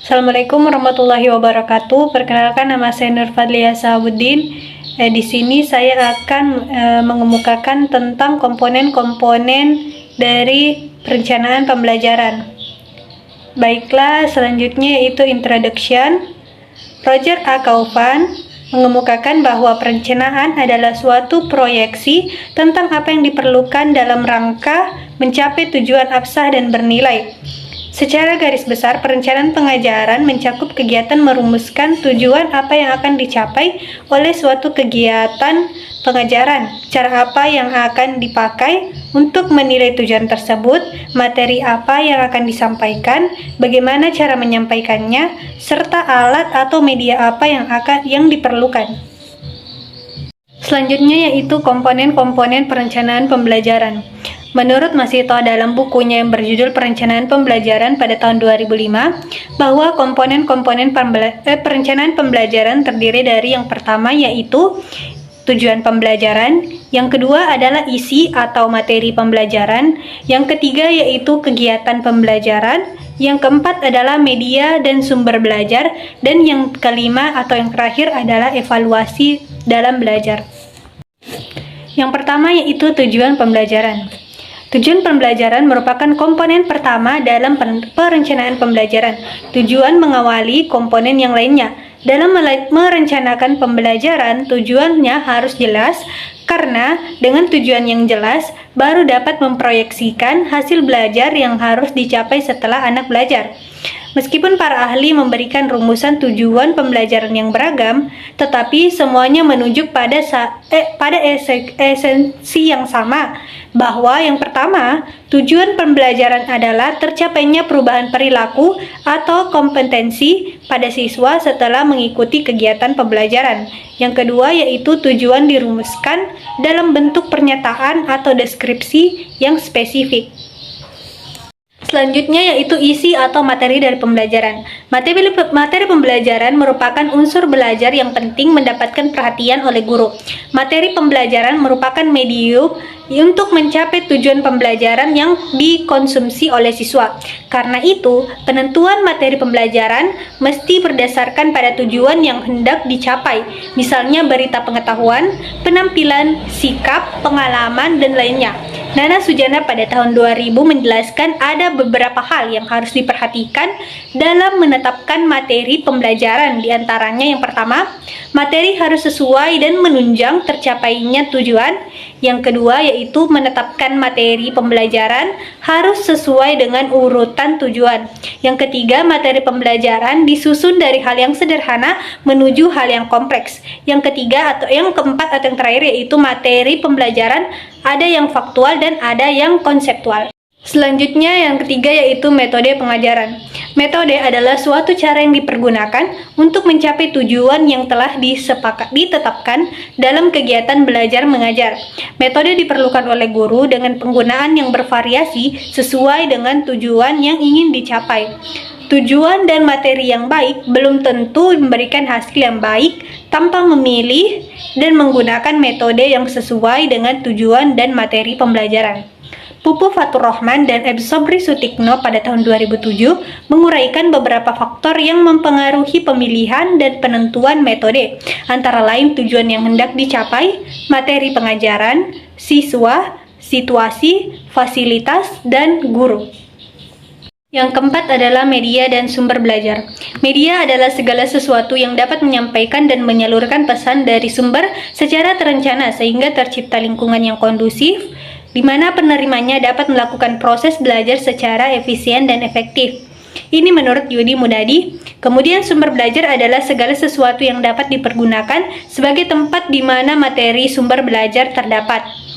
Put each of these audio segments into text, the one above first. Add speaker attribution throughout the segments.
Speaker 1: Assalamualaikum warahmatullahi wabarakatuh. Perkenalkan, nama saya Nur Fadliya Sahabuddin. Di sini saya akan mengemukakan tentang komponen-komponen dari perencanaan pembelajaran. Baiklah, selanjutnya yaitu introduction. Roger A. Kaufman mengemukakan bahwa perencanaan adalah suatu proyeksi tentang apa yang diperlukan dalam rangka mencapai tujuan absah dan bernilai. Secara garis besar, perencanaan pengajaran mencakup kegiatan merumuskan tujuan apa yang akan dicapai oleh suatu kegiatan pengajaran, cara apa yang akan dipakai untuk menilai tujuan tersebut, materi apa yang akan disampaikan, bagaimana cara menyampaikannya, serta alat atau media apa yang diperlukan. Selanjutnya yaitu komponen-komponen perencanaan pembelajaran. Menurut Masito dalam bukunya yang berjudul Perencanaan Pembelajaran pada tahun 2005, bahwa komponen-komponen perencanaan pembelajaran terdiri dari yang pertama yaitu tujuan pembelajaran, yang kedua adalah isi atau materi pembelajaran, yang ketiga yaitu kegiatan pembelajaran, yang keempat adalah media dan sumber belajar, dan yang kelima atau yang terakhir adalah evaluasi dalam belajar. Yang pertama yaitu tujuan pembelajaran. Tujuan pembelajaran merupakan komponen pertama dalam perencanaan pembelajaran. Tujuan mengawali komponen yang lainnya. Dalam merencanakan pembelajaran, tujuannya harus jelas, karena dengan tujuan yang jelas, baru dapat memproyeksikan hasil belajar yang harus dicapai setelah anak belajar. Meskipun para ahli memberikan rumusan tujuan pembelajaran yang beragam, tetapi semuanya menunjuk pada esensi yang sama, bahwa yang pertama, tujuan pembelajaran adalah tercapainya perubahan perilaku atau kompetensi pada siswa setelah mengikuti kegiatan pembelajaran. Yang kedua yaitu tujuan dirumuskan dalam bentuk pernyataan atau deskripsi yang spesifik. Selanjutnya yaitu isi atau materi dari pembelajaran. Materi pembelajaran merupakan unsur belajar yang penting mendapatkan perhatian oleh guru. Materi pembelajaran merupakan medium untuk mencapai tujuan pembelajaran yang dikonsumsi oleh siswa. Karena itu, penentuan materi pembelajaran mesti berdasarkan pada tujuan yang hendak dicapai, misalnya berita pengetahuan, penampilan, sikap, pengalaman, dan lainnya. Nana Sujana pada tahun 2000 menjelaskan ada beberapa hal yang harus diperhatikan dalam menetapkan materi pembelajaran. Di antaranya yang pertama, materi harus sesuai dan menunjang tercapainya tujuan. Yang kedua yaitu menetapkan materi pembelajaran harus sesuai dengan urutan tujuan. Yang ketiga, materi pembelajaran disusun dari hal yang sederhana menuju hal yang kompleks. Yang ketiga atau yang keempat atau yang terakhir yaitu materi pembelajaran ada yang faktual dan ada yang konseptual. Selanjutnya yang ketiga yaitu metode pengajaran. Metode adalah suatu cara yang dipergunakan untuk mencapai tujuan yang telah ditetapkan dalam kegiatan belajar mengajar. Metode diperlukan oleh guru dengan penggunaan yang bervariasi sesuai dengan tujuan yang ingin dicapai. Tujuan dan materi yang baik belum tentu memberikan hasil yang baik tanpa memilih dan menggunakan metode yang sesuai dengan tujuan dan materi pembelajaran. Pupu Fatur Rahman dan Eb Sobri Sutikno pada tahun 2007 menguraikan beberapa faktor yang mempengaruhi pemilihan dan penentuan metode, antara lain tujuan yang hendak dicapai, materi pengajaran, siswa, situasi, fasilitas, dan guru. Yang keempat adalah media dan sumber belajar. Media adalah segala sesuatu yang dapat menyampaikan dan menyalurkan pesan dari sumber secara terencana sehingga tercipta lingkungan yang kondusif, di mana penerimanya dapat melakukan proses belajar secara efisien dan efektif. Ini menurut Yudi Mudadi. Kemudian sumber belajar adalah segala sesuatu yang dapat dipergunakan sebagai tempat di mana materi sumber belajar terdapat.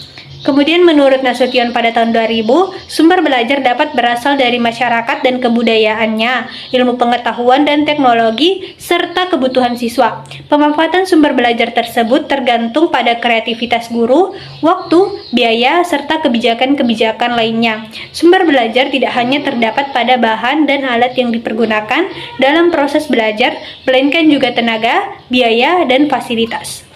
Speaker 1: Kemudian menurut Nasution pada tahun 2000, sumber belajar dapat berasal dari masyarakat dan kebudayaannya, ilmu pengetahuan dan teknologi, serta kebutuhan siswa. Pemanfaatan sumber belajar tersebut tergantung pada kreativitas guru, waktu, biaya, serta kebijakan-kebijakan lainnya. Sumber belajar tidak hanya terdapat pada bahan dan alat yang dipergunakan dalam proses belajar, melainkan juga tenaga, biaya, dan fasilitas.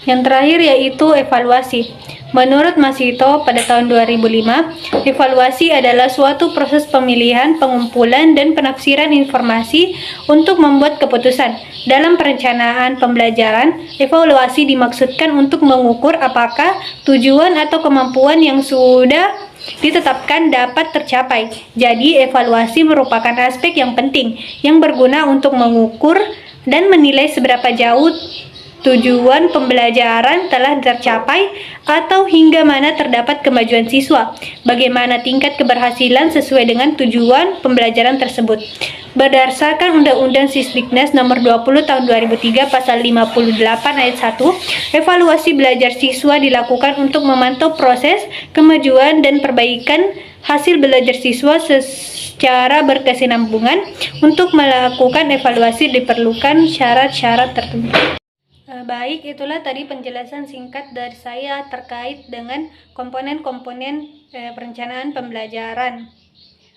Speaker 1: Yang terakhir yaitu evaluasi. Menurut Masito pada tahun 2005, evaluasi adalah suatu proses pemilihan, pengumpulan, dan penafsiran informasi untuk membuat keputusan. Dalam perencanaan pembelajaran, evaluasi dimaksudkan untuk mengukur apakah tujuan atau kemampuan yang sudah ditetapkan dapat tercapai. Jadi, evaluasi merupakan aspek yang penting yang berguna untuk mengukur dan menilai seberapa jauh tujuan pembelajaran telah tercapai atau hingga mana terdapat kemajuan siswa, bagaimana tingkat keberhasilan sesuai dengan tujuan pembelajaran tersebut. Berdasarkan Undang-Undang Sisdiknas Nomor 20 Tahun 2003 Pasal 58 Ayat 1, evaluasi belajar siswa dilakukan untuk memantau proses, kemajuan, dan perbaikan hasil belajar siswa secara berkesinambungan. Untuk melakukan evaluasi diperlukan syarat-syarat tertentu. Baik, itulah tadi penjelasan singkat dari saya terkait dengan komponen-komponen perencanaan pembelajaran.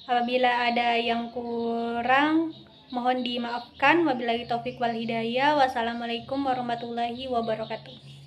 Speaker 1: Apabila ada yang kurang, mohon dimaafkan. Wabillahi taufik wal hidayah. Wassalamualaikum warahmatullahi wabarakatuh.